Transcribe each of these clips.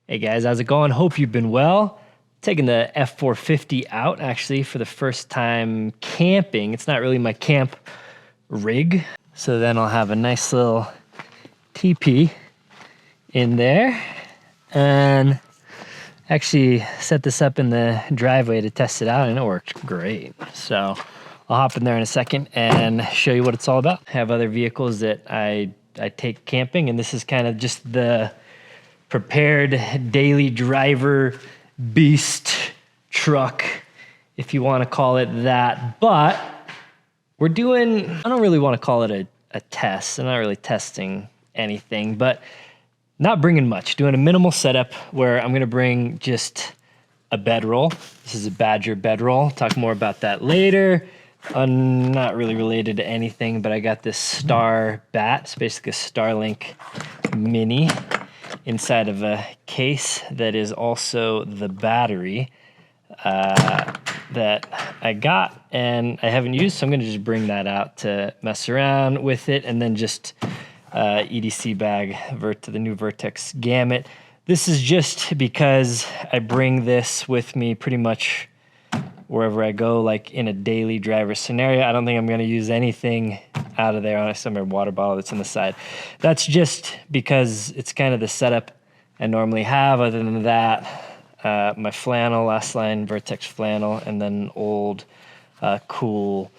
Hey guys, how's it going? Hope you've been well. Taking the F450 out actually for the first time camping. It's not really my camp rig. So then I'll have a nice little teepee in there and actually set this up in the driveway to test it out and it worked great. So I'll hop in there in a second and show you what it's all about. I have other vehicles that I take camping, and this is kind of just the prepared daily driver beast truck, if you want to call it that. But we're doing, I don't really want to call it a test. I'm not really testing anything, but not bringing much. Doing a minimal setup where I'm going to bring just a bedroll. This is a Badger bedroll. Talk more about that later. Not really related to anything, but I got this StarBatt. It's basically a Starlink Mini inside of a case that is also the battery that I got and I haven't used, so I'm gonna just bring that out to mess around with it, and then just EDC bag to the new Vertex Gamut. This is just because I bring this with me pretty much wherever I go, like in a daily driver scenario. I don't think I'm gonna use anything out of there on a water bottle that's on the side. That's just because it's kind of the setup I normally have. Other than that, my flannel, last line Vertex flannel, and then old cool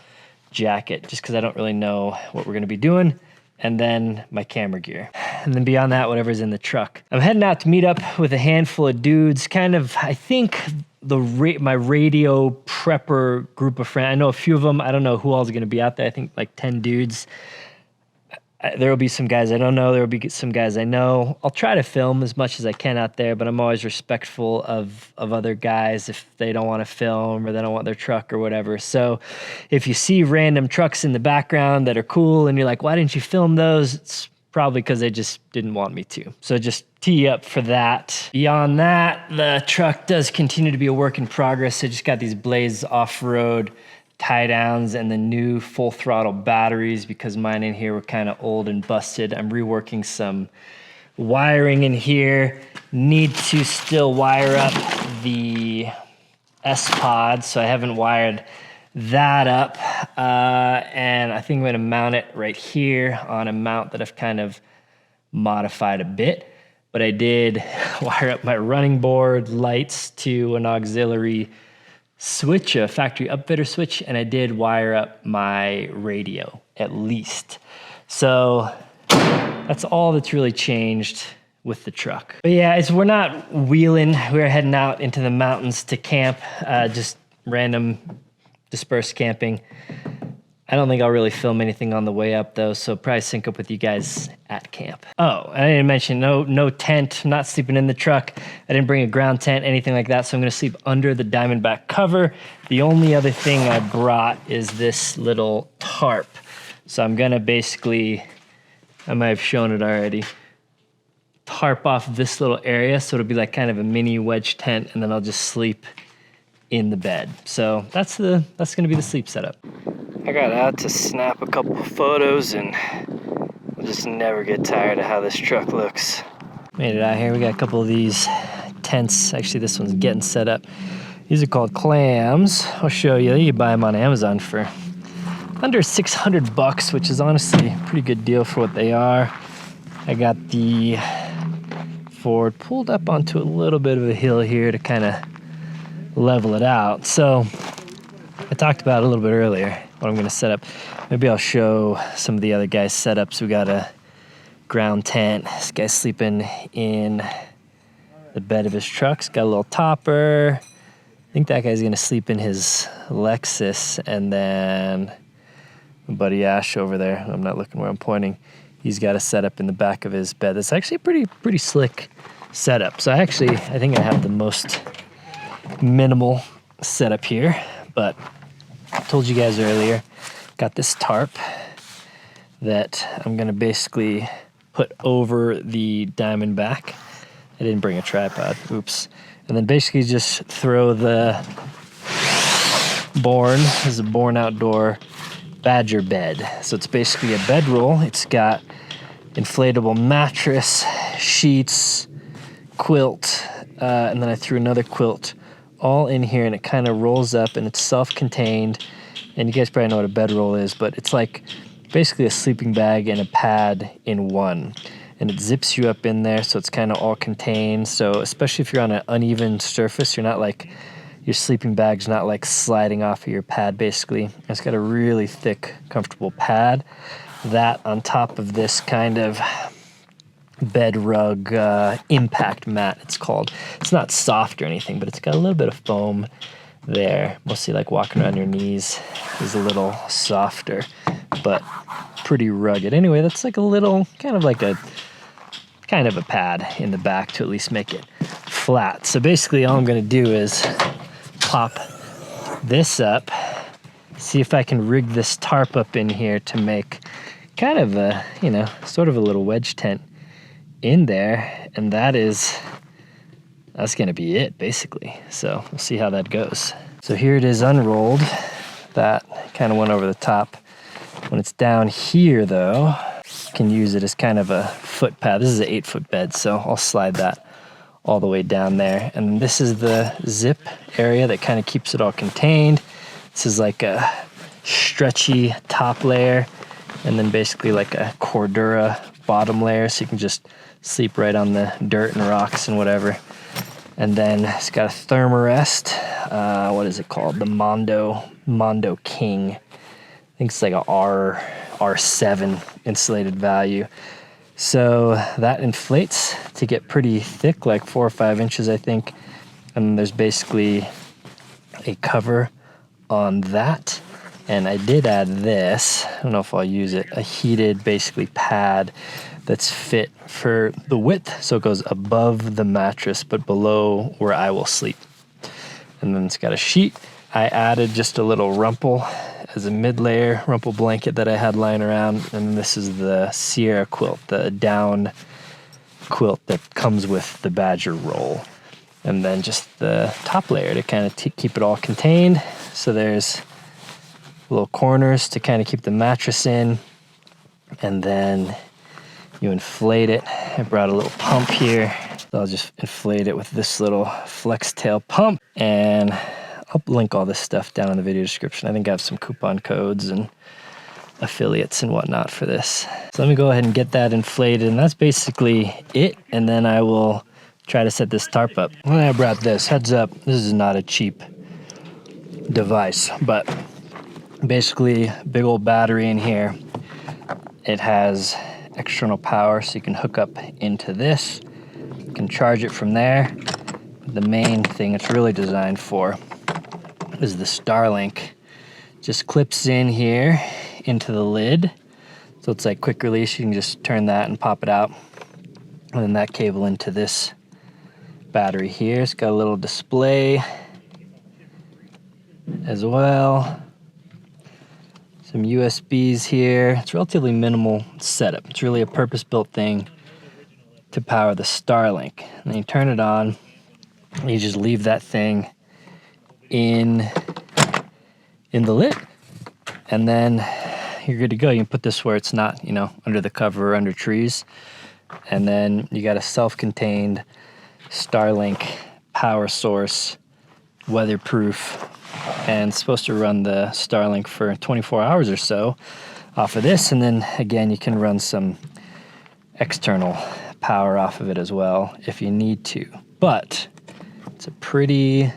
jacket, just because I don't really know what we're gonna be doing. And then my camera gear. And then beyond that, whatever's in the truck. I'm heading out to meet up with a handful of dudes, kind of, I think, my radio prepper group of friends. I know a few of them. I don't know who all is going to be out there. I think like 10 dudes. There will be some guys I don't know. There will be some guys I know. I'll try to film as much as I can out there, but I'm always respectful of other guys if they don't want to film or they don't want their truck or whatever. So if you see random trucks in the background that are cool and you're like, why didn't you film those? It's probably because they just didn't want me to. So just tee up for that. Beyond that, the truck does continue to be a work in progress. I just got these Blaze off-road tie downs and the new full throttle batteries because mine in here were kind of old and busted. I'm reworking some wiring in here. Need to still wire up the S-Pod, so I haven't wired that up. And I think I'm gonna mount it right here on a mount that I've kind of modified a bit. But I did wire up my running board, lights to an auxiliary switch, a factory upfitter switch, and I did wire up my radio at least. So that's all that's really changed with the truck. But yeah, we're not wheeling. We're heading out into the mountains to camp, just random dispersed camping. I don't think I'll really film anything on the way up though, so probably sync up with you guys at camp. Oh, and I didn't mention no tent. I'm not sleeping in the truck. I didn't bring a ground tent, anything like that, so I'm gonna sleep under the Diamondback cover. The only other thing I brought is this little tarp. So I'm gonna basically, I might have shown it already, tarp off this little area, so it'll be like kind of a mini wedge tent, and then I'll just sleep in the bed. So that's gonna be the sleep setup. I got out to snap a couple of photos and I'll just never get tired of how this truck looks. Made it out here. We got a couple of these tents. Actually, this one's getting set up. These are called clams. I'll show you. You can buy them on Amazon for under $600, which is honestly a pretty good deal for what they are. I got the Ford pulled up onto a little bit of a hill here to kind of level it out. So I talked about it a little bit earlier, what I'm going to set up. Maybe I'll show some of the other guys' setups. We got a ground tent. This guy's sleeping in the bed of his truck. He's got a little topper. I think that guy's going to sleep in his Lexus. And then my buddy Ash over there, I'm not looking where I'm pointing, he's got a setup in the back of his bed. That's actually a pretty slick setup. So I think I have the most minimal setup here, but I told you guys earlier, got this tarp that I'm gonna basically put over the Diamondback. I didn't bring a tripod, oops. And then basically just throw the Born, this is a Born Outdoor Badger bed. So it's basically a bedroll. It's got inflatable mattress, sheets, quilt, and then I threw another quilt all in here, and it kind of rolls up, and it's self-contained. And you guys probably know what a bedroll is, but it's like basically a sleeping bag and a pad in one. And it zips you up in there, so it's kind of all contained. So especially if you're on an uneven surface, you're not like, your sleeping bag's not like sliding off of your pad, basically. It's got a really thick, comfortable pad. That on top of this kind of bed rug impact mat, it's called. It's not soft or anything, but it's got a little bit of foam there. Mostly like walking around your knees is a little softer, but pretty rugged. Anyway, that's like a little, kind of a pad in the back to at least make it flat. So basically all I'm gonna do is pop this up, see if I can rig this tarp up in here to make kind of a, sort of a little wedge tent in there, and that's gonna be it basically. So we'll see how that goes. So here it is unrolled. That kind of went over the top. When it's down here though, you can use it as kind of a footpad. This is an 8-foot bed, so I'll slide that all the way down there. And this is the zip area that kind of keeps it all contained. This is like a stretchy top layer, and then basically like a Cordura bottom layer, so you can just sleep right on the dirt and rocks and whatever. And then it's got a thermarest. What is it called? The Mondo King. I think it's like a R7 insulated value. So that inflates to get pretty thick, like 4 or 5 inches, I think. And there's basically a cover on that. And I did add this, I don't know if I'll use it, a heated basically pad that's fit for the width, so it goes above the mattress but below where I will sleep. And then it's got a sheet. I added just a little rumple as a mid-layer rumple blanket that I had lying around, and this is the Sierra quilt, the down quilt that comes with the Badger roll. And then just the top layer to kind of keep it all contained. So there's little corners to kind of keep the mattress in, and then you inflate it. I brought a little pump here, so I'll just inflate it with this little flex tail pump, and I'll link all this stuff down in the video description. I think I have some coupon codes and affiliates and whatnot for this. So let me go ahead and get that inflated, and that's basically it. And then I will try to set this tarp up. When I brought this, heads up, this is not a cheap device, but basically big old battery in here. It has external power, so you can hook up into this. You can charge it from there. The main thing it's really designed for is the Starlink. Just clips in here into the lid, so it's like quick release. You can just turn that and pop it out, and then that cable into this battery here. It's got a little display as well. Some USBs here. It's relatively minimal setup. It's really a purpose-built thing to power the Starlink. And then you turn it on, and you just leave that thing in the lid, and then you're good to go. You can put this where it's not, under the cover or under trees. And then you got a self-contained Starlink power source, weatherproof, and it's supposed to run the Starlink for 24 hours or so off of this. And then again, you can run some external power off of it as well if you need to. But it's a pretty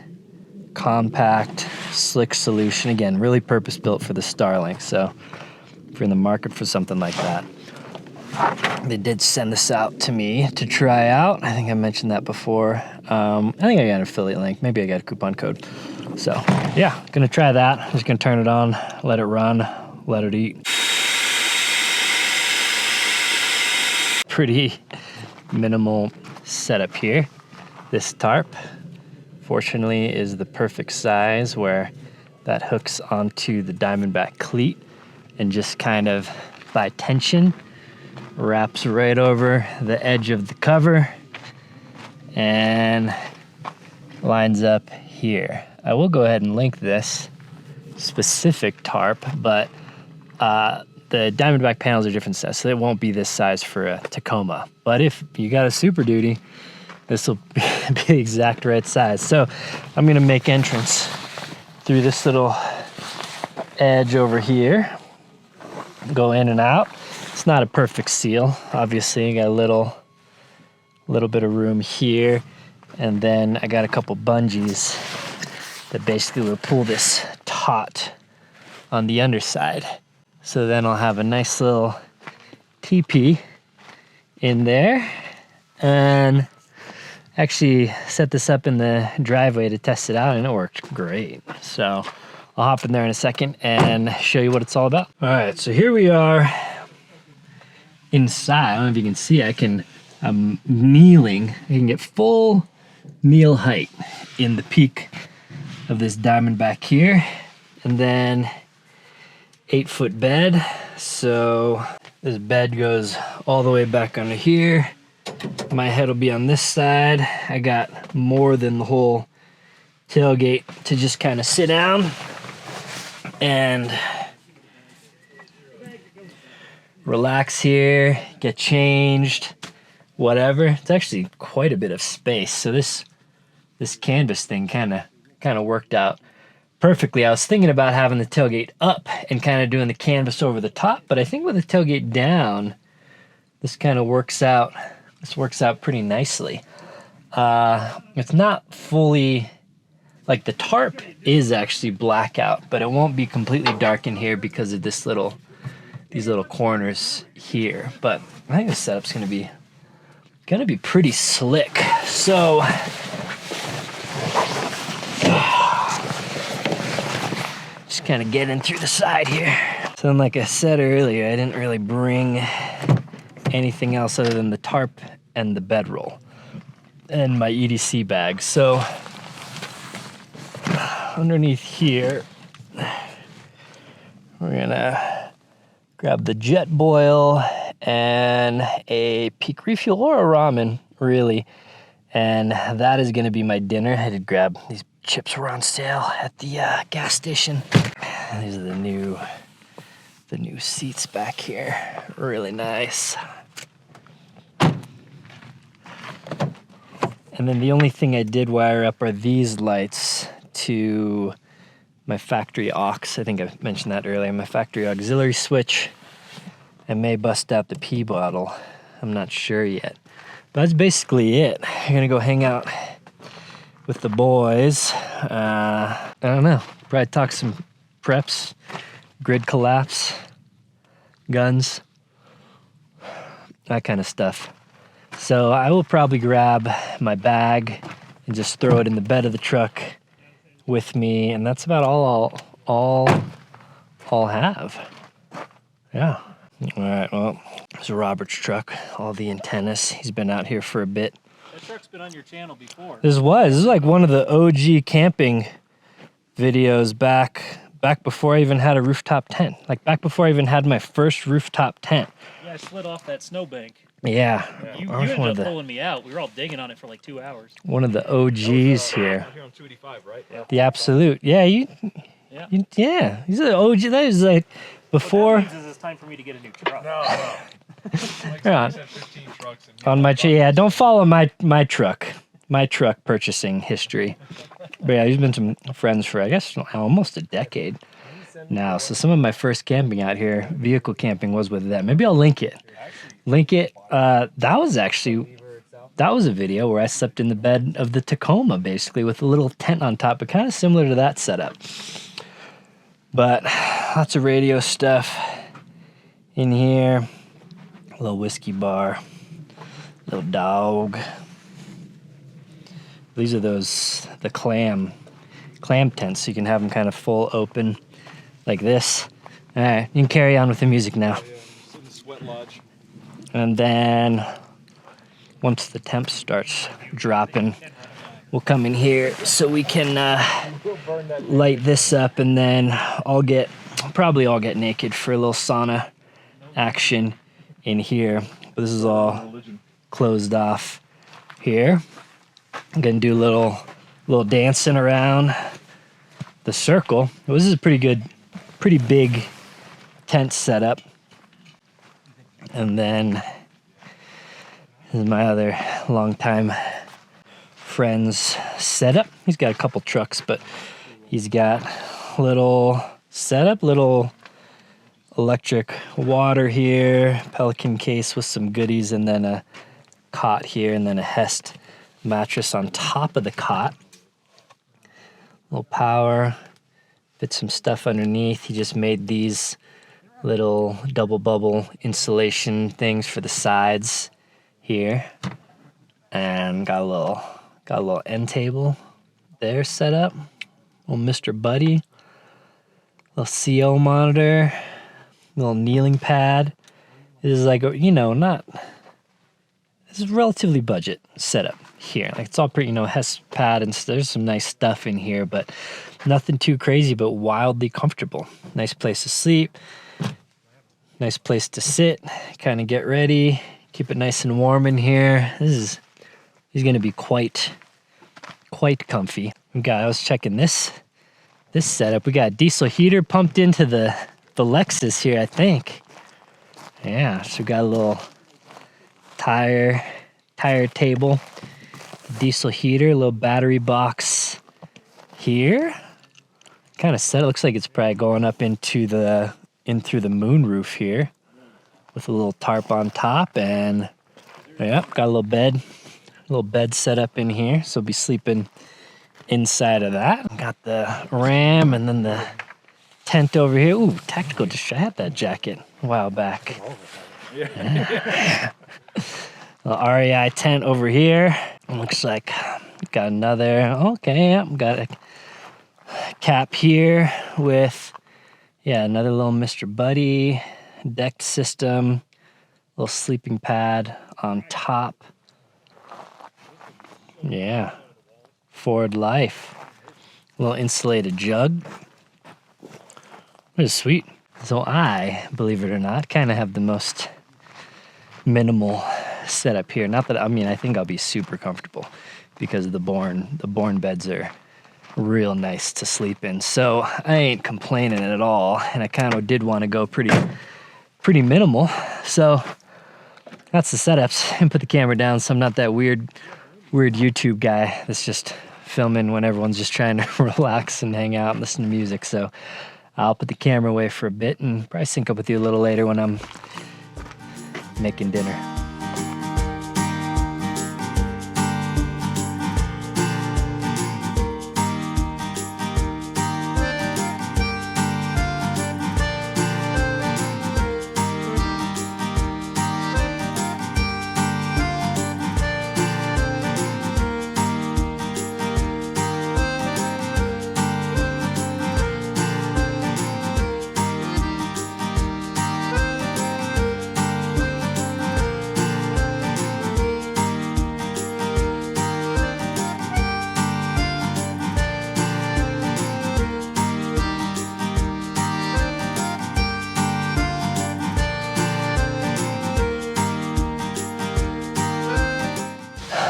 compact, slick solution. Again, really purpose-built for the Starlink. So if you're in the market for something like that, they did send this out to me to try out. I think I mentioned that before. I think I got an affiliate link. Maybe I got a coupon code. So yeah, gonna try that. I'm just gonna turn it on, let it run, let it eat. Pretty minimal setup here. This tarp, fortunately, is the perfect size where that hooks onto the Diamondback cleat and just kind of by tension wraps right over the edge of the cover and lines up here. I will go ahead and link this specific tarp, but the Diamondback panels are different size, so it won't be this size for a Tacoma. But if you got a Super Duty this will be the exact right size. So I'm gonna make entrance through this little edge over here, go in and out. It's not a perfect seal, obviously. I got a little bit of room here, and then I got a couple bungees that basically will pull this taut on the underside. So then I'll have a nice little teepee in there, and actually set this up in the driveway to test it out, and it worked great. So I'll hop in there in a second and show you what it's all about. All right, so here we are inside. I don't know if you can see, I'm kneeling. I can get full kneel height in the peak of this Diamondback here. And then 8-foot bed. So this bed goes all the way back under here. My head will be on this side. I got more than the whole tailgate to just kind of sit down and relax here, get changed, whatever. It's actually quite a bit of space. So this canvas thing kind of worked out perfectly. I was thinking about having the tailgate up and kind of doing the canvas over the top, but I think with the tailgate down, this kind of works out. This works out pretty nicely. It's not fully, like the tarp is actually blackout, but it won't be completely dark in here because of these little corners here. But I think the setup's gonna be pretty slick. So just kind of get in through the side here. So then, like I said earlier, I didn't really bring anything else other than the tarp and the bedroll and my EDC bag. So underneath here, we're gonna grab the jet boil and a peak refuel or a ramen, really. And that is gonna be my dinner. I had to grab these chips, were on sale at the gas station. And these are the new seats back here. Really nice. And then the only thing I did wire up are these lights to my factory aux. I think I mentioned that earlier. My factory auxiliary switch. I may bust out the pee bottle. I'm not sure yet. But that's basically it. I'm gonna go hang out with the boys. I don't know. Probably talk some preps, grid collapse, guns, that kind of stuff. So I will probably grab my bag and just throw it in the bed of the truck with me, and that's about all I'll have. Yeah. All right, well, there's Robert's truck, all the antennas. He's been out here for a bit. That truck's been on your channel before. This is like one of the OG camping videos back before I even had a rooftop tent. Like back before I even had my first rooftop tent. Yeah, I slid off that snowbank. Yeah. You ended up pulling me out. We were all digging on it for like 2 hours. One of the OGs here. Here on 285, right? Yeah. The absolute. Yeah, yeah. He's an OG. That is like before. What that means is it's time for me to get a new truck. No. Like Yeah. 15 trucks On my don't follow my truck purchasing history. But yeah, he's been some friends for I guess almost a decade now. So some of my first camping out here, vehicle camping, was with them. Maybe I'll link it. That was a video where I slept in the bed of the Tacoma, basically, with a little tent on top, but kind of similar to that setup. But lots of radio stuff in here. A little whiskey bar, little dog. These are the clam tents, so you can have them kind of full open like this. All right, you can carry on with the music now. It's in the sweat lodge. And then once the temp starts dropping, we'll come in here so we can light this up, and then I'll get naked for a little sauna action in here. But this is all closed off here. I'm gonna do a little dancing around the circle. Well, this is a pretty big tent setup. And then this is my other longtime friend's setup. He's got a couple trucks, but he's got little setup, little electric water here, Pelican case with some goodies, and then a cot here, and then a Hest mattress on top of the cot. Little power, fit some stuff underneath. He just made these little double bubble insulation things for the sides here, and got a little end table there set up. Little Mr. Buddy, little CO monitor, little kneeling pad. This is like this is relatively budget setup here. Like it's all pretty, Hess pad, and there's some nice stuff in here, but nothing too crazy, but wildly comfortable. Nice place to sleep, nice place to sit, kind of get ready, keep it nice and warm in here. He's gonna be quite comfy. I was checking this setup. We got a diesel heater pumped into the Lexus here, I think. Yeah, so we got a little tire table, diesel heater, little battery box here. Kind of set. It looks like it's probably going up in through the moon roof here, with a little tarp on top, and yeah, got a little bed set up in here, so be sleeping inside of that. Got the Ram, and then the tent over here. Ooh, tactical. I had that jacket a while back. Yeah. Little REI tent over here. Looks like got another. Okay, yeah, got a cap here with another little Mr. Buddy decked system. Little sleeping pad on top. Yeah, Ford Life. Little insulated jug. It is sweet. So I, believe it or not, kind of have the most minimal setup here. Not that, I think I'll be super comfortable because the Born beds are real nice to sleep in. So I ain't complaining at all. And I kind of did want to go pretty minimal. So that's the setups. And put the camera down, so I'm not that weird YouTube guy that's just filming when everyone's just trying to relax and hang out and listen to music. So I'll put the camera away for a bit and probably sync up with you a little later when I'm making dinner.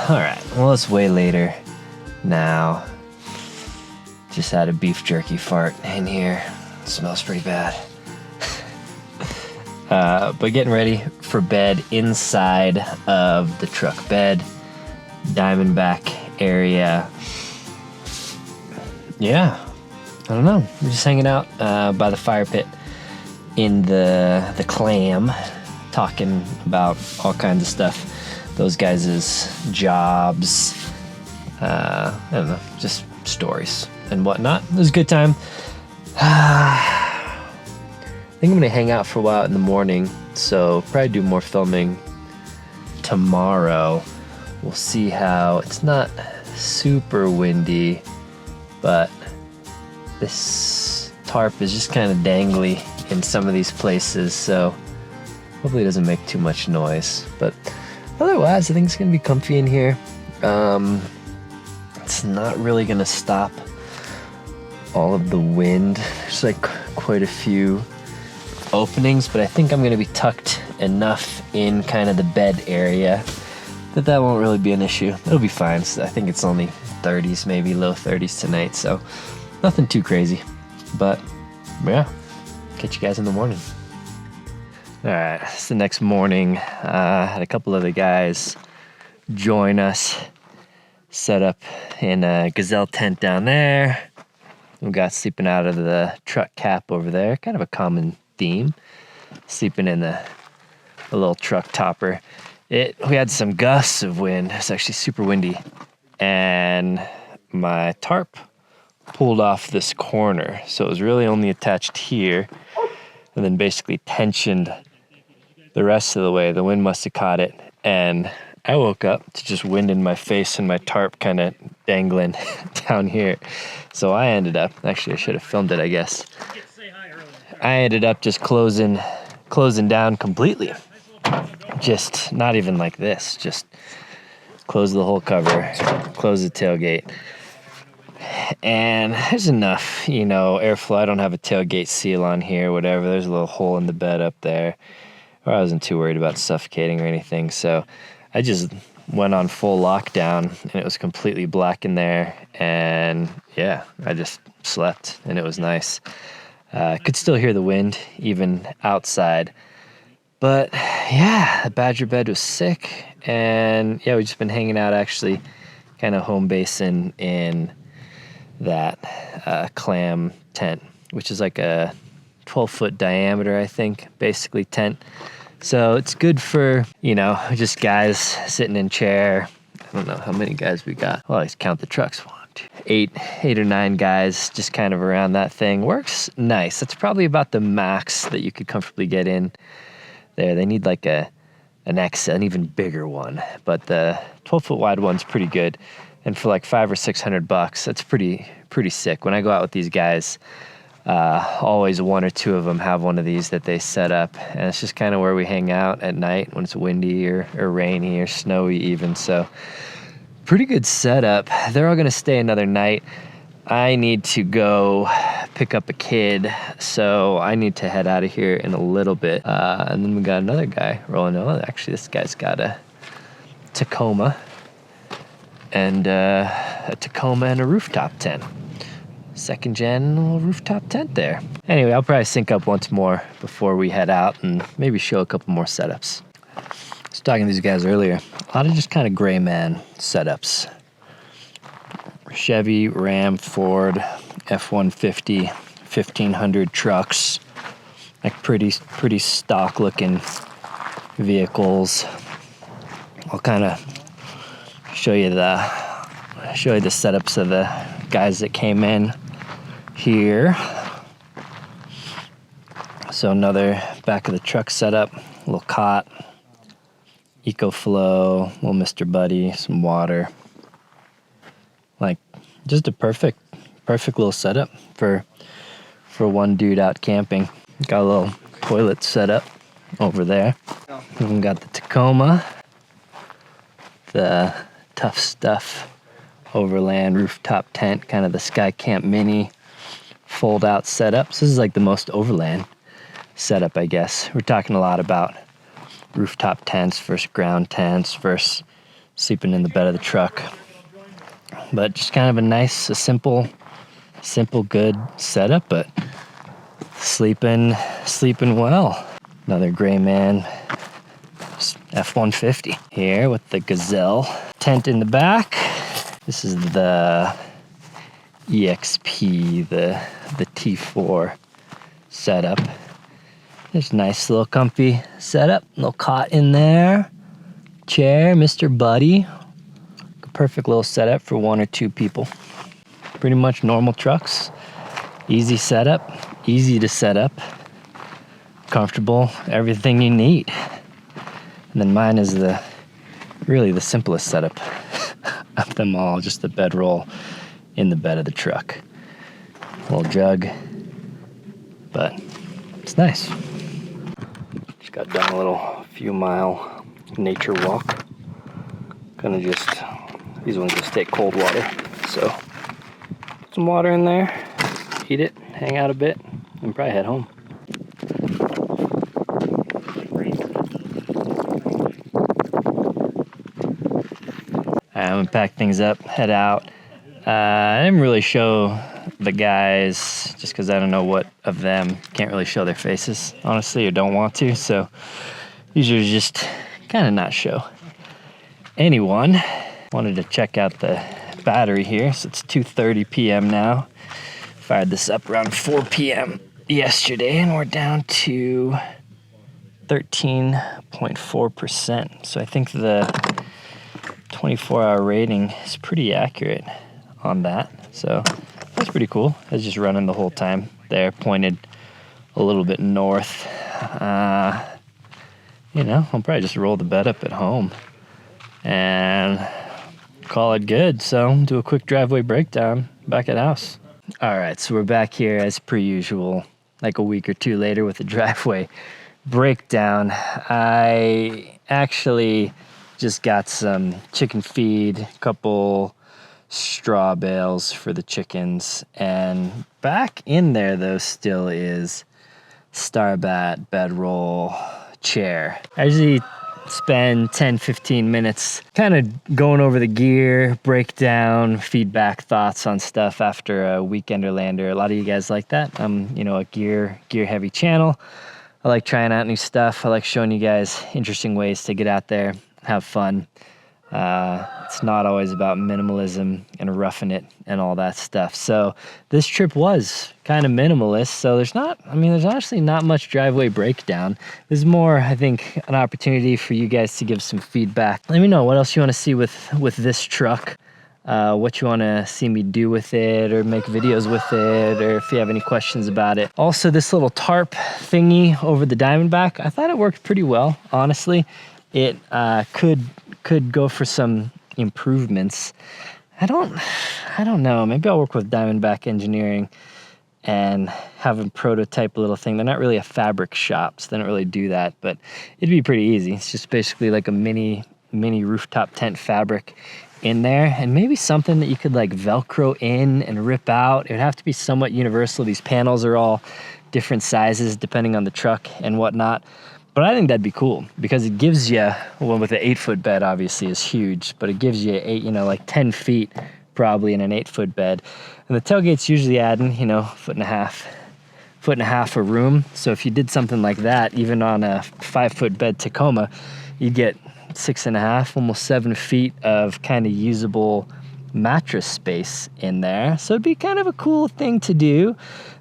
All right, well, it's way later now. Just had a beef jerky fart in here. It smells pretty bad. But getting ready for bed inside of the truck bed. Diamondback area. Yeah, I don't know. We're just hanging out by the fire pit in the clam, talking about all kinds of stuff. Those guys' jobs, I don't know, just stories and whatnot. It was a good time. I think I'm gonna hang out for a while in the morning, so probably do more filming tomorrow. We'll see how, it's not super windy, but this tarp is just kind of dangly in some of these places, so hopefully it doesn't make too much noise. But otherwise, I think it's going to be comfy in here. It's not really going to stop all of the wind. There's like quite a few openings, but I think I'm going to be tucked enough in kind of the bed area that won't really be an issue. It'll be fine. So I think it's only 30s, maybe low 30s tonight, so nothing too crazy. But yeah, catch you guys in the morning. All right, it's the next morning. Had a couple of the guys join us set up in a gazelle tent down there. We got sleeping out of the truck cap over there. Kind of a common theme. Sleeping in a little truck topper. We had some gusts of wind. It's actually super windy. And my tarp pulled off this corner. So it was really only attached here. And then basically tensioned the rest of the way. The wind must have caught it. And I woke up to just wind in my face and my tarp kind of dangling down here. So I ended up, actually I should have filmed it, I guess. I ended up just closing down completely. Just not even like this, just close the whole cover, close the tailgate. And there's enough, airflow. I don't have a tailgate seal on here, whatever. There's a little hole in the bed up there. I wasn't too worried about suffocating or anything. So I just went on full lockdown and it was completely black in there. And yeah, I just slept and it was nice. Could still hear the wind even outside. But yeah, the badger bed was sick. And yeah, we've just been hanging out actually kind of home base in that clam tent, which is like a 12-foot diameter, I think, basically tent. So it's good for, just guys sitting in chair. I don't know how many guys we got. Well, let's count the trucks. 1, 2, 8 or 9 guys just kind of around that thing. Works nice. That's probably about the max that you could comfortably get in there. They need like an even bigger one, but the 12-foot wide one's pretty good. And for like $500 or $600, that's pretty sick. When I go out with these guys, always 1 or 2 of them have one of these that they set up, and it's just kind of where we hang out at night when it's windy or rainy or snowy even. So pretty good setup. They're all gonna stay another night. I need to go pick up a kid, so I need to head out of here in a little bit. And then we got another guy rolling on. Actually, this guy's got a Tacoma and a rooftop tent. 2nd gen little rooftop tent there. Anyway, I'll probably sync up once more before we head out and maybe show a couple more setups. I was talking to these guys earlier. A lot of just kind of gray man setups. Chevy, Ram, Ford, F150, 1500 trucks. Like pretty stock looking vehicles. I'll kind of show you the setups of the guys that came in here. So another back of the truck setup, a little cot, EcoFlow, little Mr. Buddy, some water. Like just a perfect little setup for one dude out camping. Got a little toilet set up over there. And we got the Tacoma, the Tough Stuff Overland rooftop tent, kind of the Sky Camp Mini fold out setup. So this is like the most Overland setup, I guess. We're talking a lot about rooftop tents versus ground tents versus sleeping in the bed of the truck. But just kind of a simple, good setup, but sleeping well. Another gray man F150 here with the gazelle tent in the back. This is the EXP, the T4 setup. There's a nice little comfy setup, little cot in there, chair, Mr. Buddy. Perfect little setup for 1 or 2 people. Pretty much normal trucks. Easy setup, easy to set up, comfortable, everything you need. And then mine is really the simplest setup of them all, just the bedroll in the bed of the truck. Little jug, but it's nice. Just got done a little few mile nature walk. Gonna these ones just take cold water. So put some water in there, eat it, hang out a bit, and probably head home. I'm gonna pack things up, head out. I didn't really show the guys just because I don't know what of them. Can't really show their faces, honestly, or don't want to. So usually just kind of not show anyone. Wanted to check out the battery here. So it's 2:30 p.m. now. Fired this up around 4 p.m. yesterday, and we're down to 13.4%. So I think the 24-hour rating is pretty accurate on that. So that's pretty cool. I was just running the whole time there, pointed a little bit north. You know, I'll probably just roll the bed up at home and call it good. So do a quick driveway breakdown back at house. All right, so we're back here as per usual, like a week or two later with the driveway breakdown. I actually just got some chicken feed, a couple straw bales for the chickens, and back in there though still is StarBatt bedroll chair. I usually spend 10-15 minutes kind of going over the gear, breakdown, feedback, thoughts on stuff after a Weekenderlander. A lot of you guys like that. I'm, you know, a gear heavy channel. I like trying out new stuff. I like showing you guys interesting ways to get out there, have fun. It's not always about minimalism and roughing it and all that stuff. So this trip was kind of minimalist. So there's honestly not much driveway breakdown. There's more, I think, an opportunity for you guys to give some feedback. Let me know what else you want to see with this truck, what you want to see me do with it or make videos with it, or if you have any questions about it. Also, this little tarp thingy over the Diamondback, I thought it worked pretty well, honestly. It could go for some improvements. I don't know. Maybe I'll work with Diamondback Engineering and have them prototype a little thing. They're not really a fabric shop, so they don't really do that, but it'd be pretty easy. It's just basically like a mini rooftop tent fabric in there, and maybe something that you could like Velcro in and rip out. It would have to be somewhat universal. These panels are all different sizes depending on the truck and whatnot. But I think that'd be cool because it gives you, well, with an 8-foot bed obviously is huge, but it gives you like 10 feet probably in an 8-foot bed. And the tailgate's usually adding, foot and a half of room. So if you did something like that, even on a 5-foot bed Tacoma, you'd get 6.5, almost 7 feet of kind of usable mattress space in there. So it'd be kind of a cool thing to do.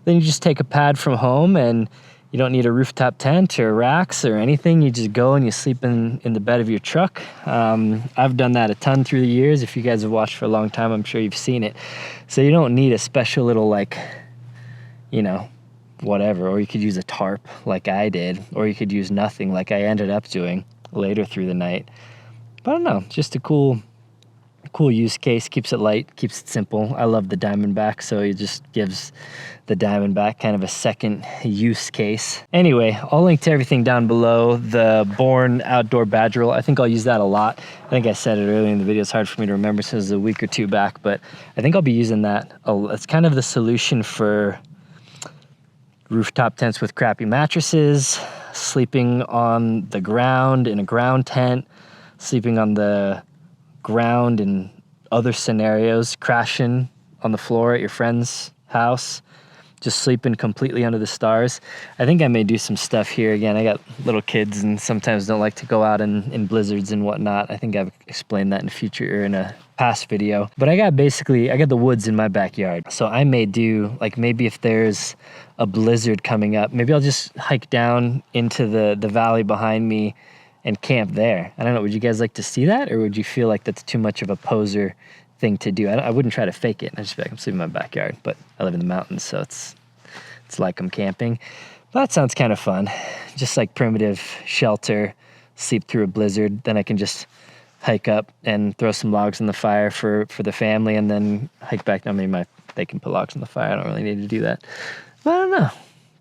Then you just take a pad from home and you don't need a rooftop tent or racks or anything. You just go and you sleep in the bed of your truck. I've done that a ton through the years. If you guys have watched for a long time, I'm sure you've seen it. So you don't need a special little whatever. Or you could use a tarp like I did, or you could use nothing like I ended up doing later through the night. But I don't know, just a cool use case. Keeps it light, keeps it simple. I love the Diamondback, so it just gives the Diamondback kind of a second use case. Anyway, I'll link to everything down below. The Born outdoor badge roll, I think I'll use that a lot. I think I said it earlier in the video. It's hard for me to remember since it's a week or two back, but I think I'll be using that. It's kind of the solution for rooftop tents with crappy mattresses, sleeping on the ground in a ground tent, sleeping on the ground in other scenarios, crashing on the floor at your friend's house, just sleeping completely under the stars. I think I may do some stuff here. Again, I got little kids and sometimes don't like to go out in blizzards and whatnot. I think I've explained that in a past video. But I got the woods in my backyard. So I may do, like, maybe if there's a blizzard coming up, maybe I'll just hike down into the valley behind me and camp there. I don't know, would you guys like to see that? Or would you feel like that's too much of a poser thing to do? I wouldn't try to fake it. I'd just be like, I'm sleeping in my backyard, but I live in the mountains, so it's like I'm camping. But that sounds kind of fun. Just like primitive shelter, sleep through a blizzard. Then I can just hike up and throw some logs in the fire for the family and then hike back. I mean, they can put logs in the fire. I don't really need to do that. But I don't know.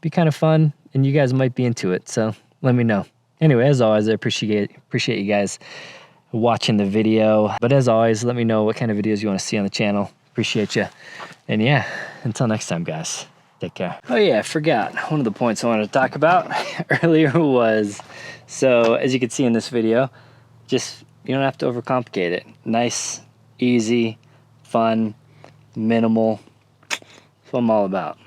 Be kind of fun, and you guys might be into it, so let me know. Anyway, as always, I appreciate you guys watching the video. But as always, let me know what kind of videos you want to see on the channel. Appreciate you. And yeah, until next time, guys, take care. Oh yeah, I forgot. One of the points I wanted to talk about earlier was, so as you can see in this video, just, you don't have to overcomplicate it. Nice, easy, fun, minimal. That's what I'm all about.